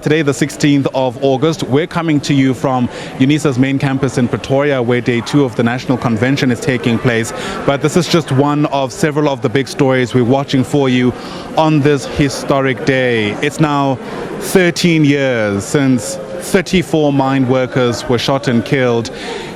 Today, the 16th of August, we're coming to you from UNISA's main campus in Pretoria, where day 2 of the National Convention is taking place. But this is just one of several of the big stories we're watching for you on this historic day. It's now 13 years since 34 mine workers were shot and killed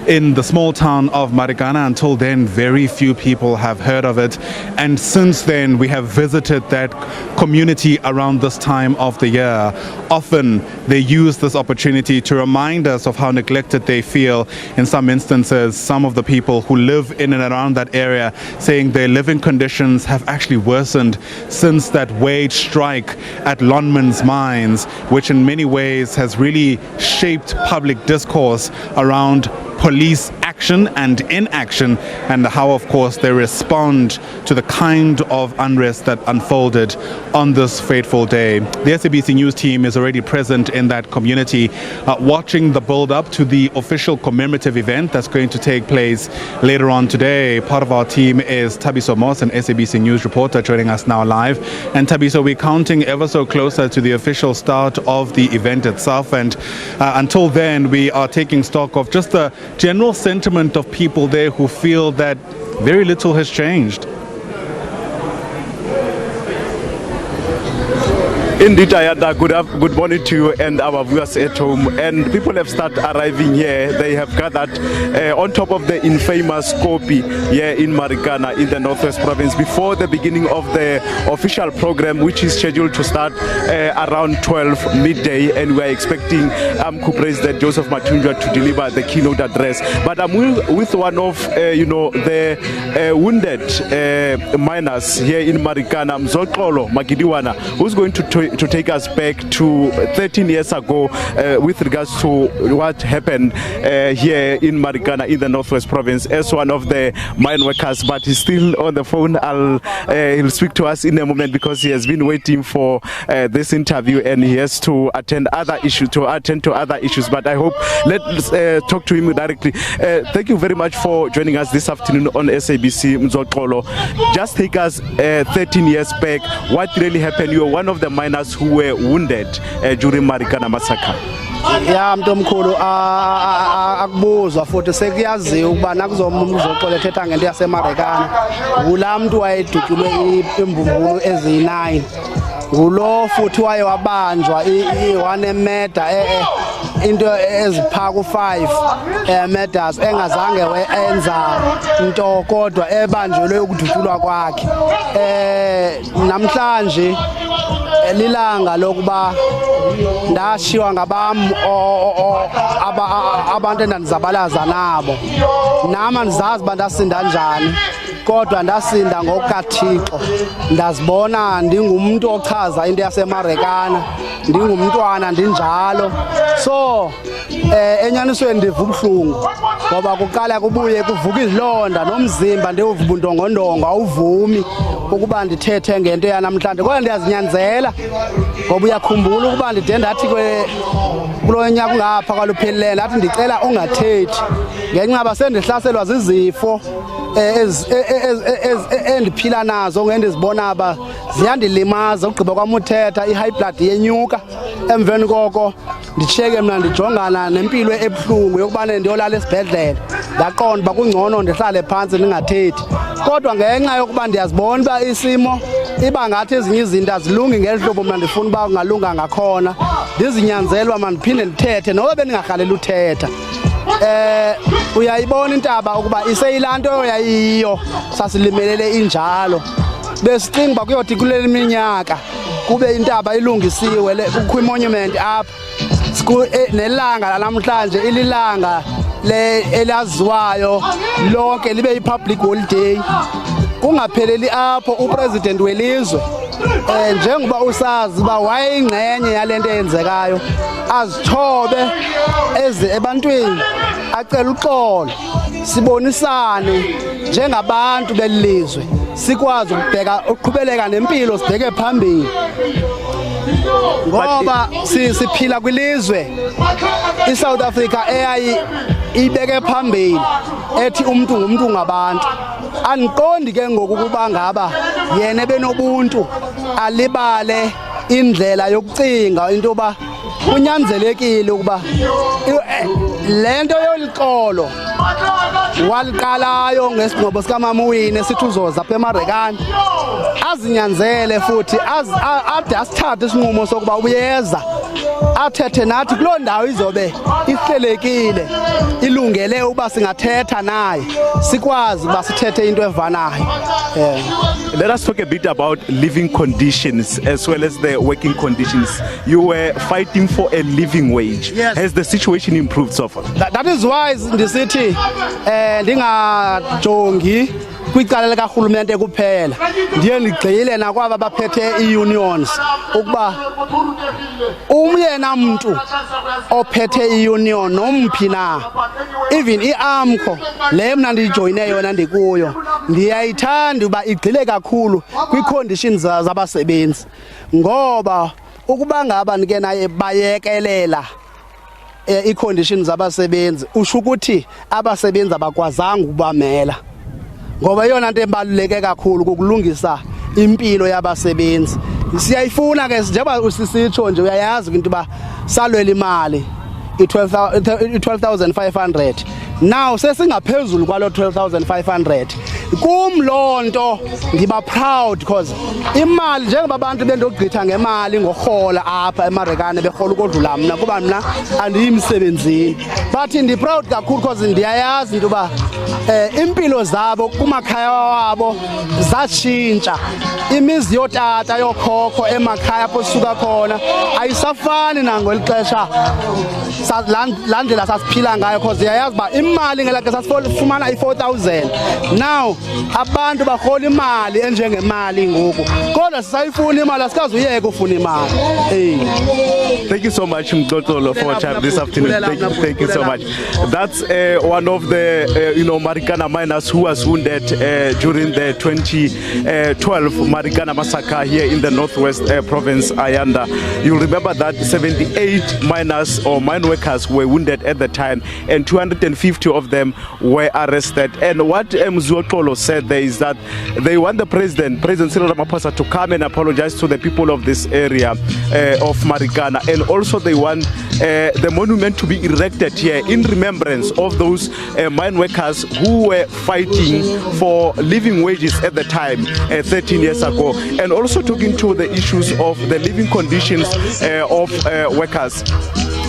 in the small town of Marikana. Until then, very few people have heard of it. And since then, we have visited that community around this time of the year. Often, they use this opportunity to remind us of how neglected they feel. In some instances, some of the people who live in and around that area saying their living conditions have actually worsened since that wage strike at Lonmin's mines, which in many ways has really shaped public discourse around police action and inaction, and how, of course, they respond to the kind of unrest that unfolded on this fateful day. The SABC News team is already present in that community, watching the build-up to the official commemorative event that's going to take place later on today. Part of our team is Thabiso, an SABC News reporter, joining us now live. And Thabiso, we're counting ever so closer to the official start of the event itself, and until then, we are taking stock of just the general sentiment of people there who feel that very little has changed. Indeed, Ayanda, good morning to you and our viewers at home. And people have started arriving here. They have gathered on top of the infamous Koppies here in Marikana in the Northwest Province before the beginning of the official program, which is scheduled to start around 12 midday. And we are expecting President Joseph Mathunjwa to deliver the keynote address. But I'm with one of the wounded miners here in Marikana, Mzoxolo Magidiwana, who's going to take us back to 13 years ago with regards to what happened here in Marikana in the Northwest Province as one of the mine workers. But he's still on the phone. He'll speak to us in a moment because he has been waiting for this interview and he has to attend to other issues. But I hope let's talk to him directly. Thank you very much for joining us this afternoon on SABC, Mzoxolo. Just take us 13 years back. What really happened? You were one of the miners who were wounded during Marikana Massacre. Ya mntomkhulu akubuzwa futhi sekuyaziwa ukuba nakuzomuntu uzoxola ethetha ngento yaseMarikana ngulamntu wayedutyulwe imbumbulu eziyi9 ngulo futhi waye wabanjwa i1 meda into ezipha ku5 medals engazange enza into kodwa ebanjelwe ukudutyulwa kwakhe. Namhlanje lilanga lokuba ndashiwa ngabam abantu endandizabalaza nabo. Nama ndizazi uba ndasinda njani, kodwa ndasinda ngokukaThixo. Ndazibona ndingumntu ochaza into yaseMarikana, ndingumntwana ndinjalo. So enyanisweni ndiva ubuhlungu ngoba kuqala kubuye kuvuka izilonda nomzimba ndiwuva ubundongondongo awuvumi ukuba ndithethe ngento yanamhlanje, kodwa ndiyazinyanzela ngoba uyakhumbula ukuba ndide ndathi kulo nyaka ngapha kwaluphelele ndathi ndicela ungathethi ngenxa basendihlaselwa zizifo endiphila nazo ngendizibona ba ziyandilimaza ugqiba kwami uthetha i-high blood yenyuka. Emveni koko ndishiyeke mna ndijongana nempilo ebuhlungu yokubana ndiyolala esibhedlele. Ndaqonda uba kungcono ndihlale phantsi ndingathethi, kodwa ngenxa yokuba ndiyazibona uba isimo iba ngathi ezinye izinto azilungi ngeli hlobo mna ndifuna uba kungalunga ngakhona, ndizinyanzelwa mandiphinde ndithethe noba bendingarhalela uthetha. Uyayibona intaba ukuba iseyilaa nto yayiyo sasilimelele injalo. Besicinga uba kuyothi kule minyaka kube intaba ilungisiwe, kukho imonument apha nelanga lanamhlanje ililanga elaziwayo lonke libe yi-public holiday. Kungapheleli apho upresident welizwe njengoba usazi uba wayeyingxenye yale nto eyenzekayo azithobe ebantwini acela uxolo, sibonisane njengabantu belizwe sikwazi ukuqhubeleka nempilo sibheke phambili ngoba siphila kwilizwe iSouth Africa eyayi ibeke phambili ethi umuntu ngumuntu ngabantu. Andiqondi ke ngokuba ngaba yena benobuntu alibale indlela yokucinga into ba kunyanzelekile ukuba lento yoliqolo waliqalayo ngesingqobo sikamama uWinnie esithi uzoza apha eMarikana azinyanzele futhi ade asithathe isinqumo sokuba uyeza athethe nathi kuloo ndawo izobe ihlelekile ilungele uba singathetha naye sikwazi uba sithethe into evanayo. Let us talk a bit about living conditions as well as the working conditions. You were fighting for a living wage. Yes. Has the situation improved so far? That is why ndisithi ndingajongi kwicala likarhulumente kuphela ndiye ndigxile nakwaba baphethe ii-unions ukuba umyena mntu ophethe i-union nomphi na even iAMCO le mna ndiyijoyine yona ndikuyo ndiyayithanda uba igxile kakhulu kwii-conditions zabasebenzi ngoba ukuba ngaba ndike naye bayekelela ii-conditions zabasebenzi usho ukuthi abasebenzi abakwazanga ukubamela ngoba yona into ebaluleke kakhulu ukulungisa impilo yabasebenzi. Siyayifuna ke njengoba usisitsho nje uyayazi into ba salwela imali i12,500 now sesingaphezulu kwalo 12,500 kum lonto ngiba proud because imali njengoba abantu bendogqitha ngemali ngorhola apha eMarikana berhola ukodlula mna kuba mna andiyimsebenzini but ndi proud kakhulu because ndiyayazi into ba impilo zabo kumakhaya wabo zatshintsha imizi yotata yokhokho emakhaya apho sisuka khona ayisafani nangolixesha landlela sasiphila ngayo because yayazi ba imali ngelakhe sasifumana i4,000 now abantu barhola imali enjengemali ngoku kodwa sisayifuna imali asikazi uyeke ufuna imali. Thank you so much Mxoxolo for your time this afternoon. Thank you so much. That's one of the Marikana miners who was wounded during the 2012 Marikana Massacre here in the northwest province Ayanda. You'll remember that 78 miners or mine workers were wounded at the time and 250 of them were arrested. And what Mxoxolo said there is that they want the President Cyril Ramaphosa to come and apologize to the people of this area of Marikana, and also they want the monument to be erected here in remembrance of those mine workers who were fighting for living wages at the time 13 years ago, and also talking to the issues of the living conditions of workers.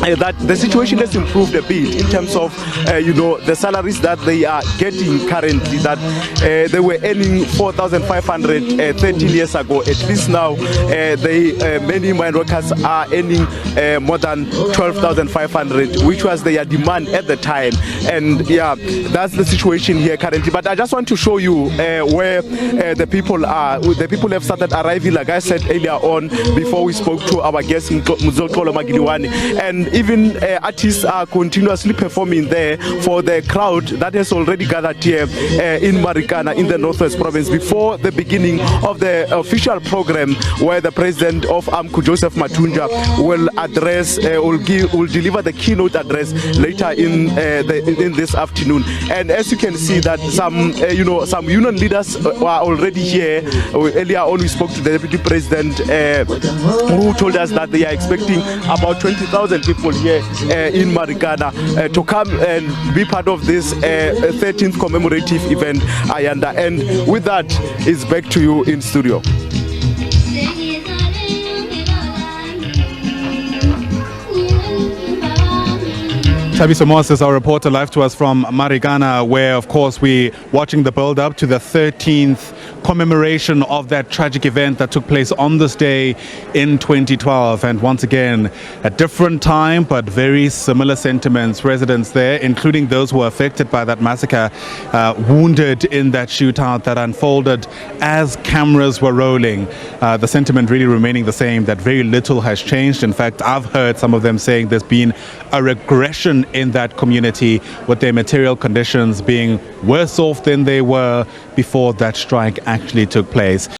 That the situation has improved a bit in terms of the salaries that they are getting currently, that they were earning 4,500 13 years ago. At least now many mine workers are earning more than 12,500, which was their demand at the time. And yeah, that's the situation here currently. But I just want to show you where the people are. The people have started arriving, like I said earlier on before we spoke to our guest Mxoxolo Magiliwane, and even artists are continuously performing there for the crowd that has already gathered here in Marikana in the northwest province before the beginning of the official program, where the president of AMCU, Joseph Mathunja, will address will deliver the keynote address later in this afternoon. And as you can see that some union leaders are already here. Earlier on we spoke to the deputy president who told us that they are expecting about 20,000 people here in Marikana to come and be part of this 13th commemorative event, Ayanda. And with that, it's back to you in studio. Thabiso is our reporter live to us from Marikana, where of course we're watching the build up to the 13th commemoration of that tragic event that took place on this day in 2012. And once again, a different time but very similar sentiments. Residents there, including those who were affected by that massacre, wounded in that shootout that unfolded as cameras were rolling. The sentiment really remaining the same, that very little has changed. In fact, I've heard some of them saying there's been a regression in that community, with their material conditions being worse off than they were before that strike actually took place.